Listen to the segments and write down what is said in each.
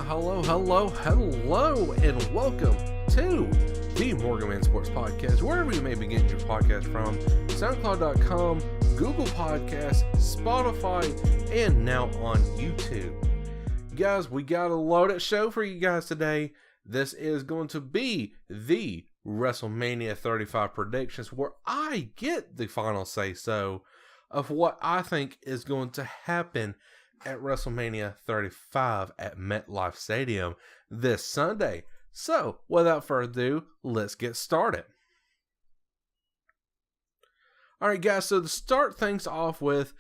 Hello, and welcome to the Morgan Man Sports Podcast, wherever you may be getting your podcast from, SoundCloud.com, Google Podcasts, Spotify, and now on YouTube. Guys, we got a loaded show for you guys today. This is going to be the WrestleMania 35 predictions, where I get the final say-so of what I think is going to happen at WrestleMania 35 at MetLife Stadium this Sunday. So, without further ado, let's get started. Alright guys, so to start things off with,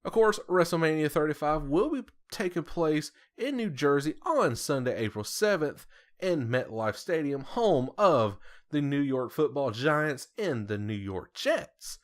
of course, WrestleMania 35 will be taking place in New Jersey on Sunday, April 7th in MetLife Stadium, home of the New York Football Giants and the New York Jets.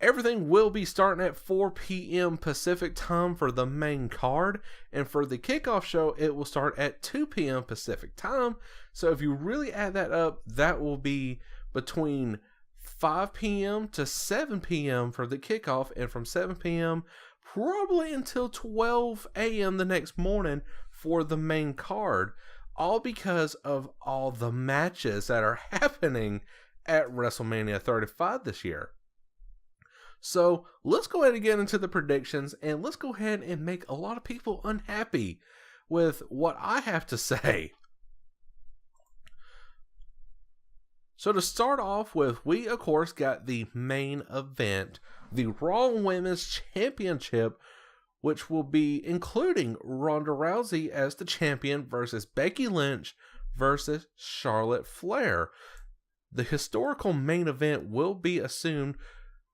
Everything will be starting at 4 p.m. Pacific time for the main card, and for the kickoff show, it will start at 2 p.m. Pacific time. So if you really add that up, that will be between 5 p.m. to 7 p.m. for the kickoff, and from 7 p.m. probably until 12 a.m. the next morning for the main card, all because of all the matches that are happening at WrestleMania 35 this year. So let's go ahead and get into the predictions, and let's go ahead and make a lot of people unhappy with what I have to say. So to start off with, we of course got the main event, the Raw Women's Championship, which will be including Ronda Rousey as the champion versus Becky Lynch versus Charlotte Flair. The historical main event will be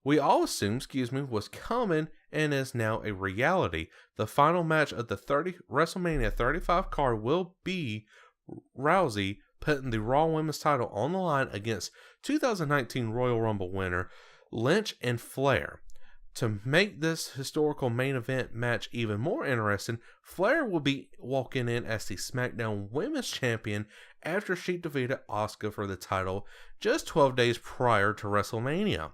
we all assumed, was coming and is now a reality. The final match of the WrestleMania 35 card will be Rousey putting the Raw Women's title on the line against 2019 Royal Rumble winner Lynch and Flair. To make this historical main event match even more interesting, Flair will be walking in as the SmackDown Women's Champion after she defeated Asuka for the title just 12 days prior to WrestleMania.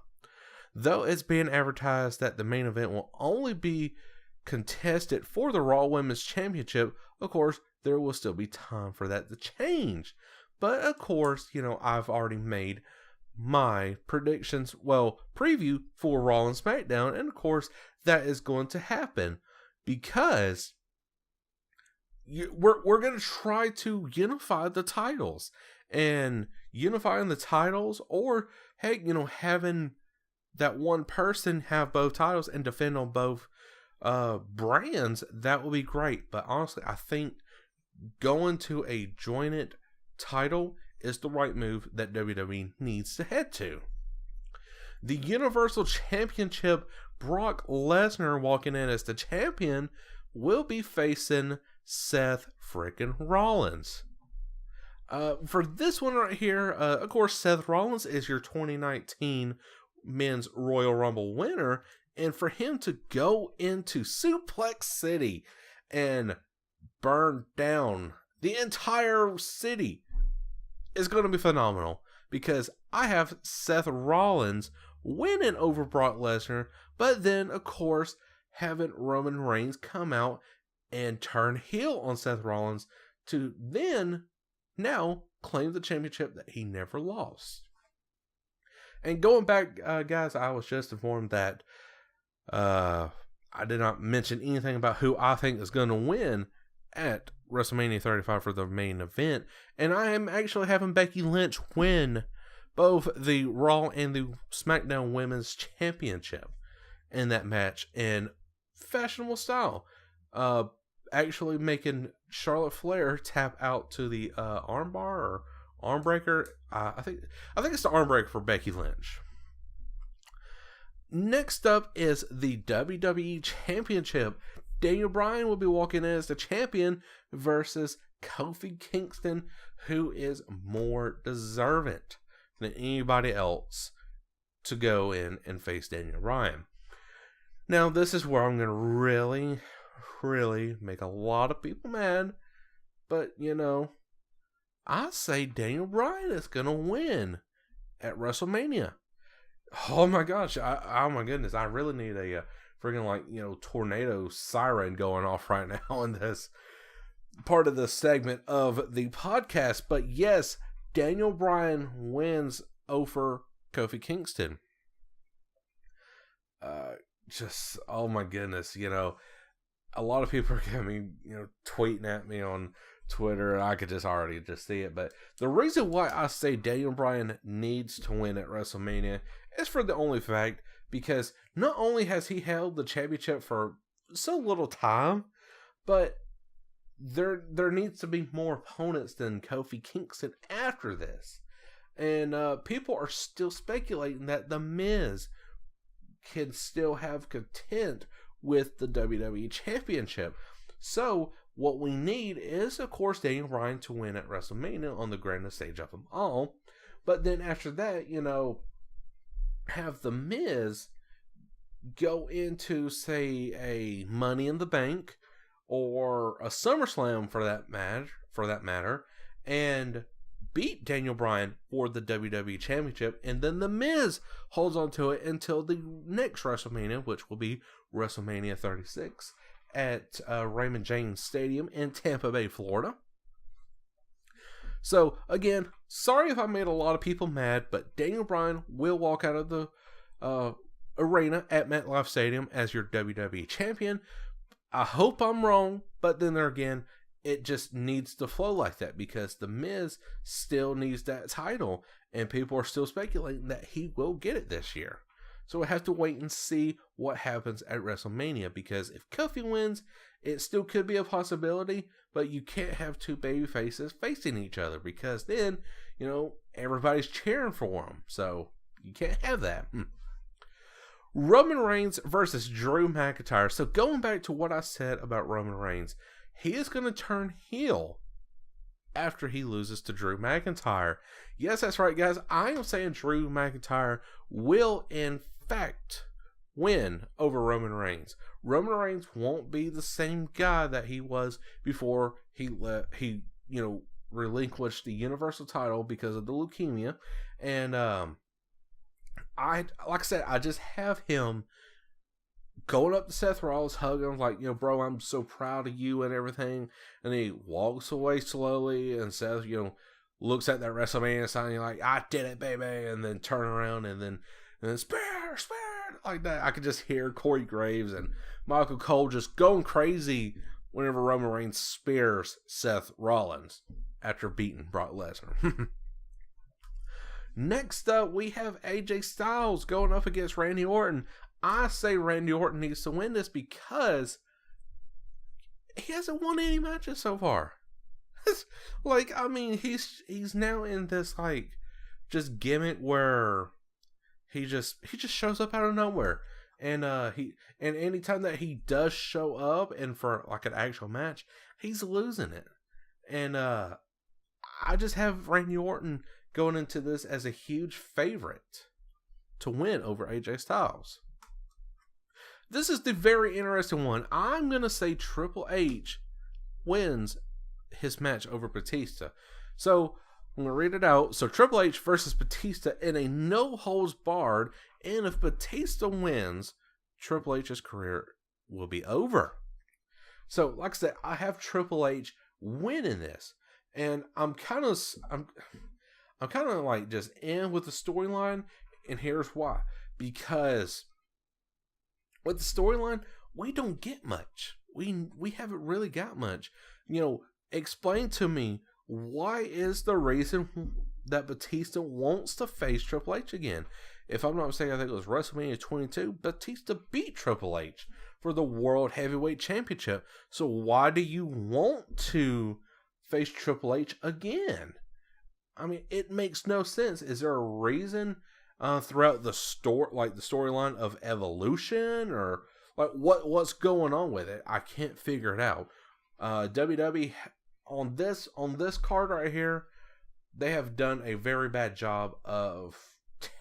Though it's being advertised that the main event will only be contested for the Raw Women's Championship, of course, there will still be time for that to change. But of course, I've already made my predictions, preview for Raw and SmackDown, and of course, that is going to happen because we're going to try to unify the titles, and unifying the titles, or heck, having that one person have both titles and defend on both brands, that will be great. But honestly, I think going to a jointed title is the right move that WWE needs to head to. The Universal Championship, Brock Lesnar walking in as the champion, will be facing Seth frickin' Rollins. For this one right here, of course, Seth Rollins is your 2019 Men's Royal Rumble winner, and for him to go into Suplex City and burn down the entire city is going to be phenomenal, because I have Seth Rollins winning over Brock Lesnar, but then of course having Roman Reigns come out and turn heel on Seth Rollins to then now claim the championship that he never lost. And going back, guys, I was just informed that I did not mention anything about who I think is going to win at WrestleMania 35 for the main event. And I am actually having Becky Lynch win both the Raw and the SmackDown Women's Championship in that match in fashionable style. Actually making Charlotte Flair tap out to the armbar or armbreaker. I think it's the armbreaker for Becky Lynch. Next up is the WWE Championship. Daniel Bryan will be walking in as the champion versus Kofi Kingston, who is more deserving than anybody else to go in and face Daniel Bryan. Now, this is where I'm going to really make a lot of people mad, but I say Daniel Bryan is going to win at WrestleMania. Oh my gosh. Oh my goodness. I really need a freaking tornado siren going off right now in this. part of the segment of the podcast. But yes, Daniel Bryan wins over Kofi Kingston. Just, oh my goodness, you know, a lot of people are getting, you know, tweeting at me on Twitter, and I could just already see it. But the reason why I say Daniel Bryan needs to win at WrestleMania is for the only fact because not only has he held the championship for so little time, but there needs to be more opponents than Kofi Kingston after this. And people are still speculating that The Miz can still have content with the WWE Championship. So what we need is, of course, Daniel Bryan to win at WrestleMania on the grandest stage of them all. But then after that, you know, have The Miz go into, say, a Money in the Bank or a SummerSlam for that matter, and beat Daniel Bryan for the WWE Championship, and then The Miz holds on to it until the next WrestleMania, which will be WrestleMania 36 at Raymond James Stadium in Tampa Bay, Florida. So, again, sorry if I made a lot of people mad, but Daniel Bryan will walk out of the arena at MetLife Stadium as your WWE Champion. I hope I'm wrong, but then there again, it just needs to flow like that because The Miz still needs that title, and people are still speculating that he will get it this year. So we have to wait and see what happens at WrestleMania, because if Kofi wins, it still could be a possibility, but you can't have two baby faces facing each other because then, you know, everybody's cheering for him. So you can't have that. Roman Reigns versus Drew McIntyre. So going back to what I said about Roman Reigns, he is going to turn heel after he loses to Drew McIntyre. Yes, that's right, guys. I am saying Drew McIntyre will, in fact, win over Roman Reigns. Roman Reigns won't be the same guy that he was before he relinquished the Universal title because of the leukemia. And like I said, I just have him going up to Seth Rollins, hugging him like, you know, bro, I'm so proud of you and everything. And he walks away slowly, and Seth, you know, looks at that WrestleMania sign, and like, I did it, baby, and then turn around and then spare, like that. I could just hear Corey Graves and Michael Cole just going crazy whenever Roman Reigns spears Seth Rollins after beating Brock Lesnar. Next up, we have AJ Styles going up against Randy Orton. I say Randy Orton needs to win this because he hasn't won any matches so far. Like, I mean, he's now in this like just gimmick where he just shows up out of nowhere, and anytime that he does show up and for like an actual match, he's losing it. And I just have Randy Orton going into this as a huge favorite to win over AJ Styles. This is the very interesting one. I'm going to say Triple H wins his match over Batista. So, I'm going to read it out. So, Triple H versus Batista in a no-holds-barred, and if Batista wins, Triple H's career will be over. So, like I said, I have Triple H winning this. And I'm kind of like just in with the storyline, and here's why. Because with the storyline, we don't get much. We haven't really got much. You know, explain to me, why is the reason that Batista wants to face Triple H again? If I'm not mistaken, I think it was WrestleMania 22, Batista beat Triple H for the World Heavyweight Championship. So why do you want to face Triple H again? I mean, it makes no sense. Is there a reason throughout the storyline of Evolution, or like what's going on with it? I can't figure it out. WWE on this card right here, they have done a very bad job of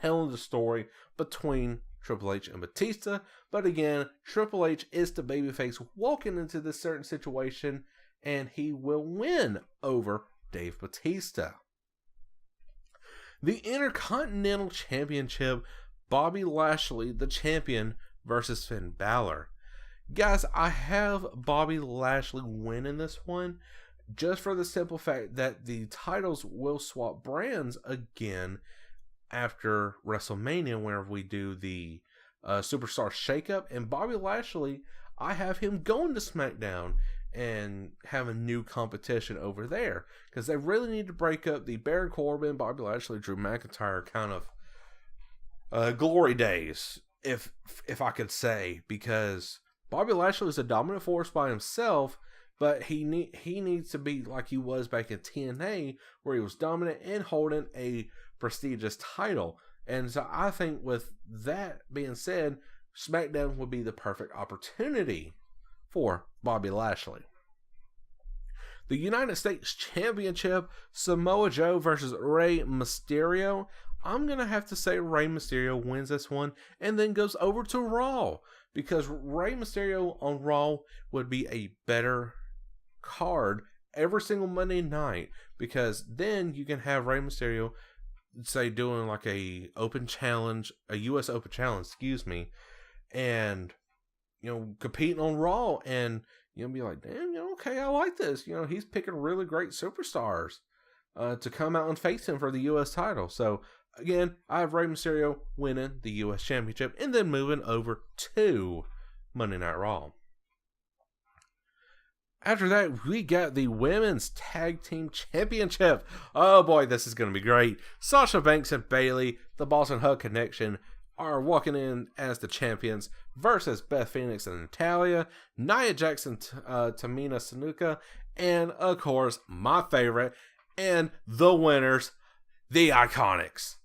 telling the story between Triple H and Batista. But again, Triple H is the babyface walking into this certain situation, and he will win over Dave Batista. The Intercontinental Championship, Bobby Lashley, the champion, versus Finn Balor. Guys, I have Bobby Lashley winning this one just for the simple fact that the titles will swap brands again after WrestleMania, whenever we do the Superstar Shakeup. And Bobby Lashley, I have him going to SmackDown and have a new competition over there, because they really need to break up the Baron Corbin, Bobby Lashley, Drew McIntyre kind of glory days, if I could say, because Bobby Lashley is a dominant force by himself, but he needs to be like he was back in TNA, where he was dominant and holding a prestigious title. And so I think, with that being said, SmackDown would be the perfect opportunity for Bobby Lashley. The United States Championship, Samoa Joe versus Rey Mysterio. I'm going to have to say Rey Mysterio wins this one and then goes over to Raw, because Rey Mysterio on Raw would be a better card every single Monday night, because then you can have Rey Mysterio, say, doing like a open challenge, a U.S. Open challenge, and, you know, competing on Raw, and, you know, be like, damn, you know, okay, I like this. You know, he's picking really great superstars to come out and face him for the U.S. title. So, again, I have Rey Mysterio winning the U.S. Championship and then moving over to Monday Night Raw. After that, we got the Women's Tag Team Championship. Oh boy, this is going to be great. Sasha Banks and Bayley, the Boss and Hug Connection, are walking in as the champions versus Beth Phoenix and Natalya, Nia Jax, Tamina Snuka, and of course, my favorite, and the winners, the Iconics.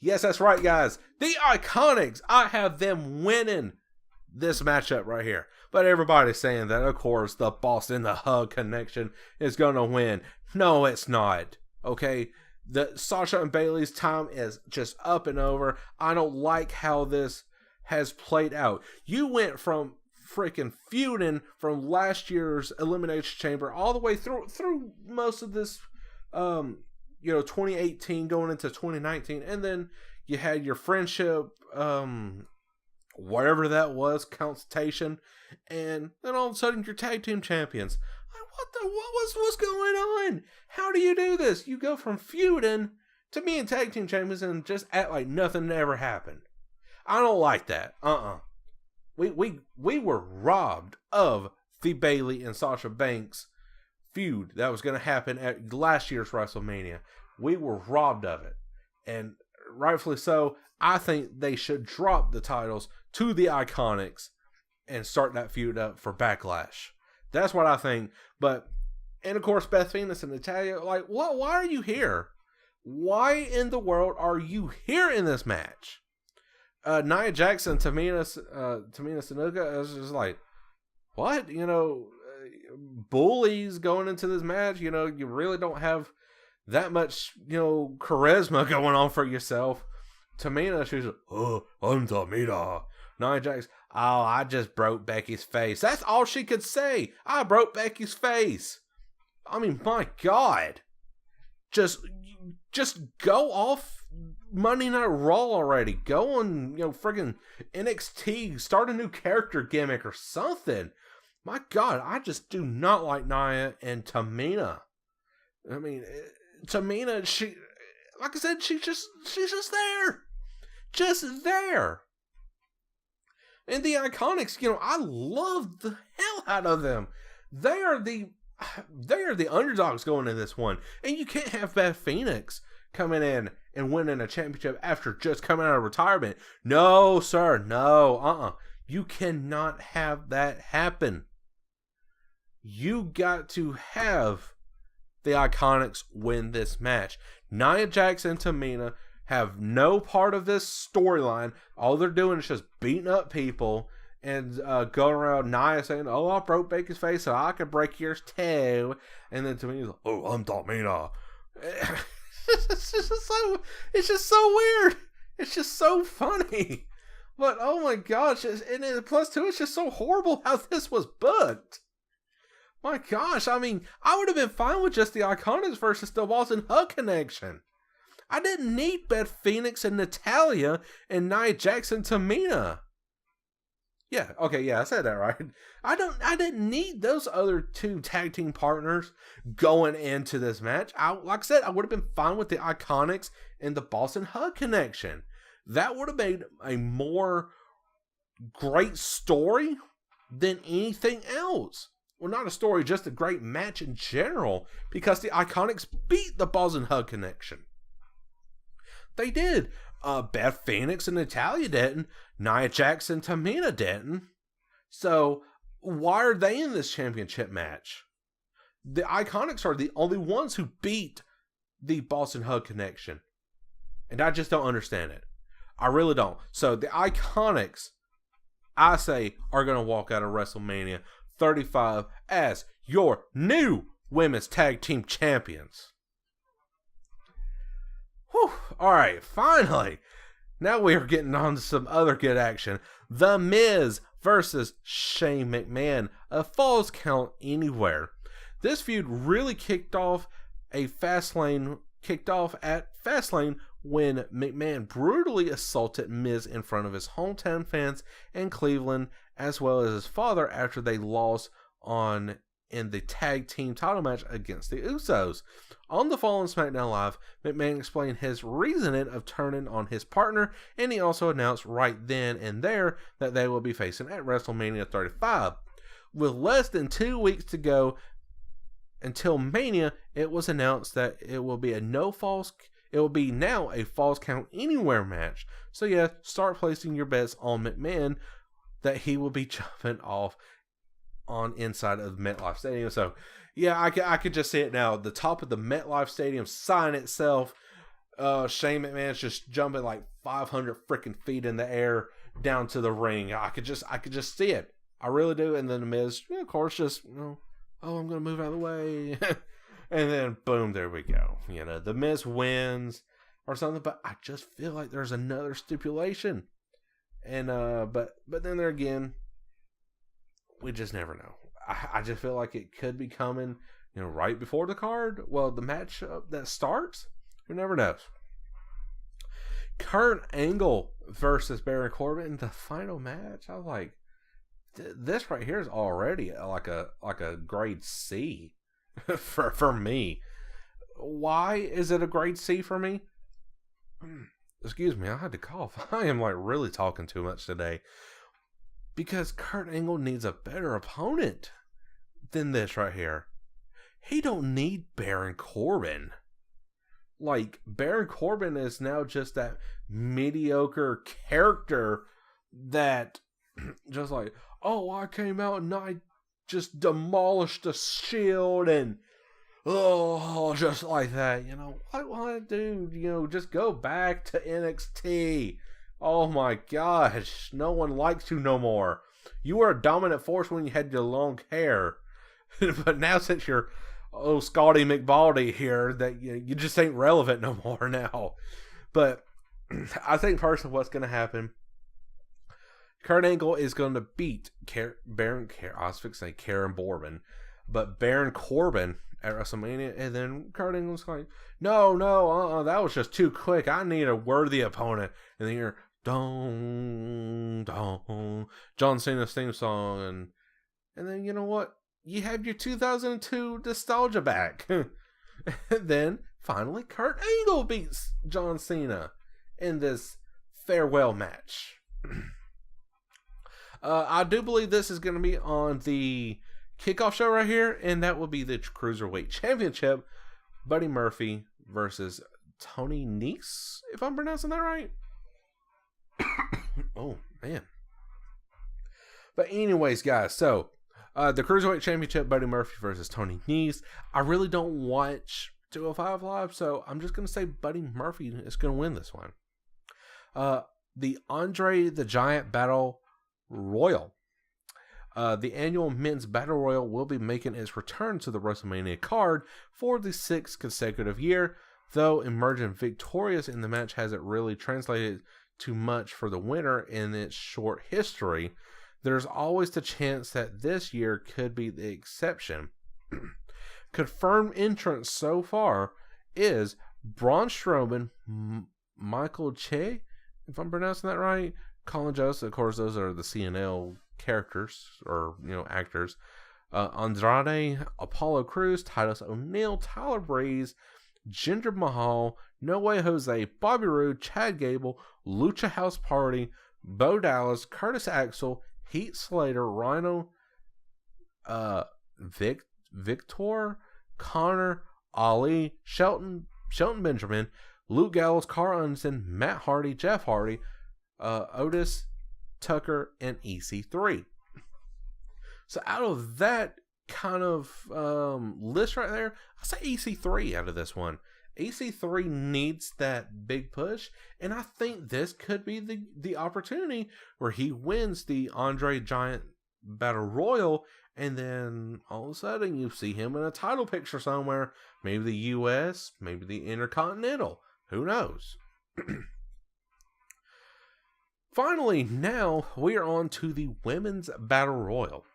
Yes, that's right, guys. The Iconics. I have them winning this matchup right here. But everybody's saying that, of course, the Boss and the Hug Connection is going to win. No, it's not. Okay? The Sasha and Bayley's time is just up and over. I don't like how this has played out. You went from freaking feuding from last year's Elimination Chamber all the way through most of this 2018 going into 2019, and then you had your friendship, whatever that was, consultation, and then all of a sudden you're tag team champions. What's going on? How do you do this? You go from feuding to being tag team champions and just act like nothing ever happened. I don't like that. We were robbed of the Bayley and Sasha Banks feud that was going to happen at last year's WrestleMania. We were robbed of it, and rightfully so. I think they should drop the titles to the Iconics and start that feud up for Backlash. That's what I think. And of course, Beth Phoenix and Natalya, like, what? Why are you here? Why in the world are you here in this match? Nia Jax and Tamina Snuka is just like, what? You know, bullies going into this match. You know, you really don't have that much, charisma going on for yourself. Tamina, she's like, oh, I'm Tamina. Nia Jax, oh, I just broke Becky's face. That's all she could say. I broke Becky's face. I mean, my God. Just go off Monday Night Raw already. Go on, friggin' NXT. Start a new character gimmick or something. My God, I just do not like Nia and Tamina. I mean, Tamina, she, like I said, she's just there. Just there. And the Iconics, I love the hell out of them. They are the underdogs going into this one. And you can't have Beth Phoenix coming in and winning a championship after just coming out of retirement. No, sir. No. You cannot have that happen. You got to have the Iconics win this match. Nia Jax and Tamina have no part of this storyline. All they're doing is just beating up people and going around Nia saying, oh, I broke Baker's face so I can break yours too. And then Tamina's like, oh, I'm Tamina. It's just so weird. It's just so funny. But oh my gosh, and plus two, it's just so horrible how this was booked. My gosh, I mean, I would have been fine with just the Iconics versus the Boss and Hug Connection. I didn't need Beth Phoenix and Natalya and Nia Jax and Tamina. Yeah, okay, yeah, I said that right. I didn't need those other two tag team partners going into this match. Like I said, I would have been fine with the Iconics and the Boston Hug connection. That would have made a more great story than anything else. Well, not a story, just a great match in general, because the Iconics beat the Boston Hug connection. They did. Beth Phoenix and Natalya didn't. Nia Jax and Tamina didn't. So, why are they in this championship match? The Iconics are the only ones who beat the Boston Hug connection. And I just don't understand it. I really don't. So, the Iconics, I say, are going to walk out of WrestleMania 35 as your new women's tag team champions. Whew. Alright, finally. Now we are getting on to some other good action. The Miz versus Shane McMahon. A Falls Count Anywhere. This feud really kicked off at Fastlane when McMahon brutally assaulted Miz in front of his hometown fans in Cleveland, as well as his father, after they lost in the tag team title match against the Usos. On the following SmackDown Live, McMahon explained his reasoning of turning on his partner, and he also announced right then and there that they will be facing at WrestleMania 35. With less than 2 weeks to go until Mania, it was announced that it will be now a Falls Count Anywhere match. So yeah, start placing your bets on McMahon that he will be jumping off on inside of the MetLife Stadium. So yeah, I could just see it now. The top of the MetLife Stadium sign itself. Shane McMahon's just jumping like 500 freaking feet in the air down to the ring. I could just see it. I really do. And then the Miz, of course, just I'm gonna move out of the way, and then boom, there we go. The Miz wins or something. But I just feel like there's another stipulation, and but then there again, we just never know. I just feel like it could be coming, right before the card. Well, the match that starts, who never knows. Kurt Angle versus Baron Corbin in the final match. I was like, this right here is already like a grade C for me. Why is it a grade C for me? Excuse me, I had to cough. I am like really talking too much today. Because Kurt Angle needs a better opponent than this right here. He don't need Baron Corbin. Like, Baron Corbin is now just that mediocre character that just like, I came out and I just demolished the Shield and just like that. What, dude? Just go back to NXT. Oh my gosh, no one likes you no more. You were a dominant force when you had your long hair. But now since you're Scotty McBaldy here, that you just ain't relevant no more now. But I think personally what's going to happen, Kurt Angle is going to beat Baron Corbin, but Baron Corbin at WrestleMania, and then Kurt Angle's like, no, that was just too quick. I need a worthy opponent. And then you're John Cena's theme song, and then you know what? You have your 2002 nostalgia back. And then finally, Kurt Angle beats John Cena in this farewell match. I do believe this is going to be on the kickoff show right here, and that will be the Cruiserweight Championship. Buddy Murphy versus Tony Nese, if I'm pronouncing that right. Oh, man. But anyways, guys, so the Cruiserweight Championship, Buddy Murphy versus Tony Nese. I really don't watch 205 Live, so I'm just going to say Buddy Murphy is going to win this one. The Andre the Giant Battle Royal. The annual men's battle royal will be making its return to the WrestleMania card for the 6th consecutive year, though emerging victorious in the match hasn't really translated too much for the winner in its short history. There's always the chance that this year could be the exception. Confirmed entrants so far is Braun Strowman, Michael Che, if I'm pronouncing that right, Colin Jost. Of course, those are the CNL characters or actors. Andrade, Apollo Crews, Titus O'Neil, Tyler Breeze, Jinder Mahal, No Way Jose, Bobby Roode, Chad Gable, Lucha House Party, Bo Dallas, Curtis Axel, Heath Slater, Rhino, Victor, Connor, Ali, Shelton Benjamin, Luke Gallows, Carl Anderson, Matt Hardy, Jeff Hardy, Otis, Tucker, and EC3. So out of that kind of list right there, I say EC3 out of this one. EC3 needs that big push, and I think this could be the opportunity where he wins the Andre Giant Battle Royal, and then all of a sudden you see him in a title picture somewhere. Maybe the US, maybe the Intercontinental. Who knows? Finally, now we are on to the Women's Battle Royal.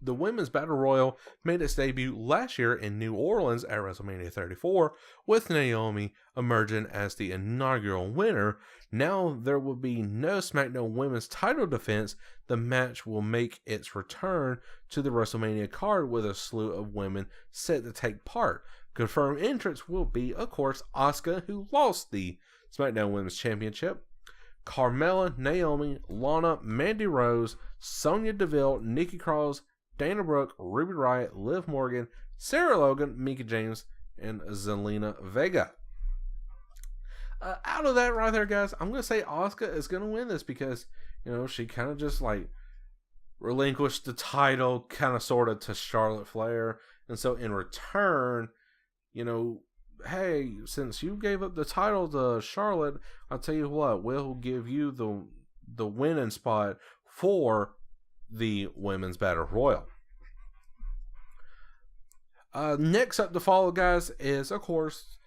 The Women's Battle Royal made its debut last year in New Orleans at WrestleMania 34, with Naomi emerging as the inaugural winner. Now there will be no SmackDown Women's title defense. The match will make its return to the WrestleMania card with a slew of women set to take part. Confirmed entrants will be, of course, Asuka, who lost the SmackDown Women's Championship, Carmella, Naomi, Lana, Mandy Rose, Sonya Deville, Nikki Cross, Dana Brooke, Ruby Riott, Liv Morgan, Sarah Logan, Mickie James, and Zelina Vega. Out of that right there, guys, I'm going to say Asuka is going to win this because, she kind of just relinquished the title kind of sort of to Charlotte Flair. And so in return, hey, since you gave up the title to Charlotte, I'll tell you what, we'll give you the winning spot for the Women's Battle Royal. Next up to follow, guys, is, of course,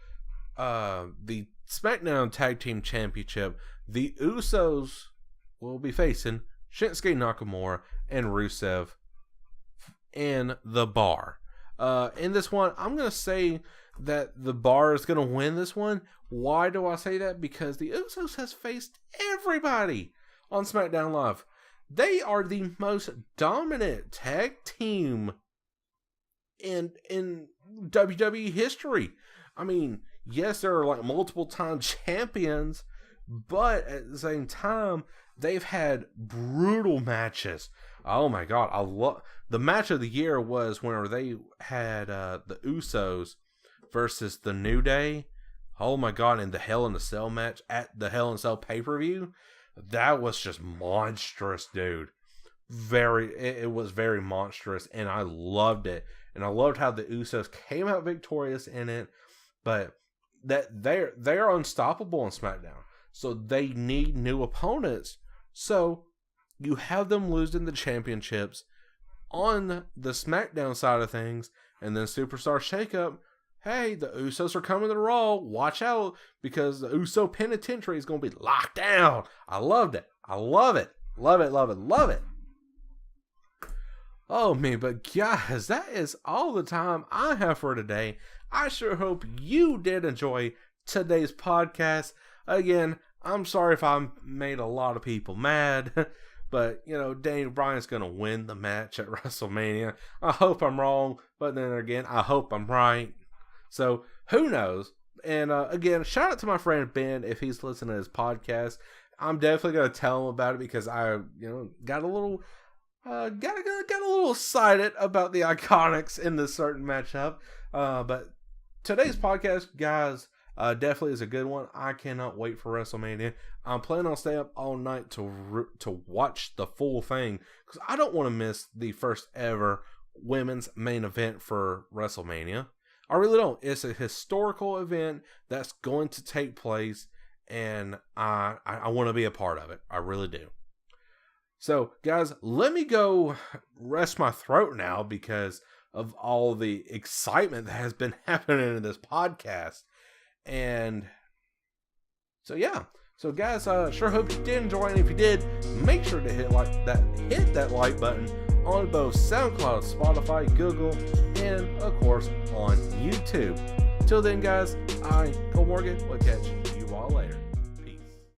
the SmackDown Tag Team Championship. The Usos will be facing Shinsuke Nakamura and Rusev in the Bar. In this one, I'm going to say that the Bar is going to win this one. Why do I say that? Because the Usos has faced everybody on SmackDown Live. They are the most dominant tag team in WWE history. I mean, yes, there are multiple time champions, but at the same time, they've had brutal matches. Oh my God, I love the match of the year was whenever they had the Usos versus the New Day. Oh my God, in the Hell in a Cell match at the Hell in a Cell pay-per-view. That was just monstrous, dude. It was very monstrous, and I loved it. And I loved how the Usos came out victorious in it. But that they're unstoppable on SmackDown, so they need new opponents. So you have them losing the championships on the SmackDown side of things, and then Superstar Shakeup. Hey, the Usos are coming to Raw. Watch out, because the Uso Penitentiary is going to be locked down. I loved it. I love it. Love it, love it, love it. Oh, man, but guys, that is all the time I have for today. I sure hope you did enjoy today's podcast. Again, I'm sorry if I made a lot of people mad, but, Daniel Bryan's going to win the match at WrestleMania. I hope I'm wrong, but then again, I hope I'm right. So, who knows? And again, shout out to my friend Ben if he's listening to his podcast. I'm definitely going to tell him about it because I, got a little excited about the Iconics in this certain matchup. But today's podcast, guys, definitely is a good one. I cannot wait for WrestleMania. I'm planning on staying up all night to watch the full thing because I don't want to miss the first ever women's main event for WrestleMania. I really don't. It's a historical event that's going to take place, and I want to be a part of it. I really do. So, guys, let me go rest my throat now because of all the excitement that has been happening in this podcast. And so, yeah. So, guys, sure hope you did enjoy. And if you did, make sure to hit that like button on both SoundCloud, Spotify, Google, and, of course, on YouTube. Till then, guys, I, Cole Morgan, will catch you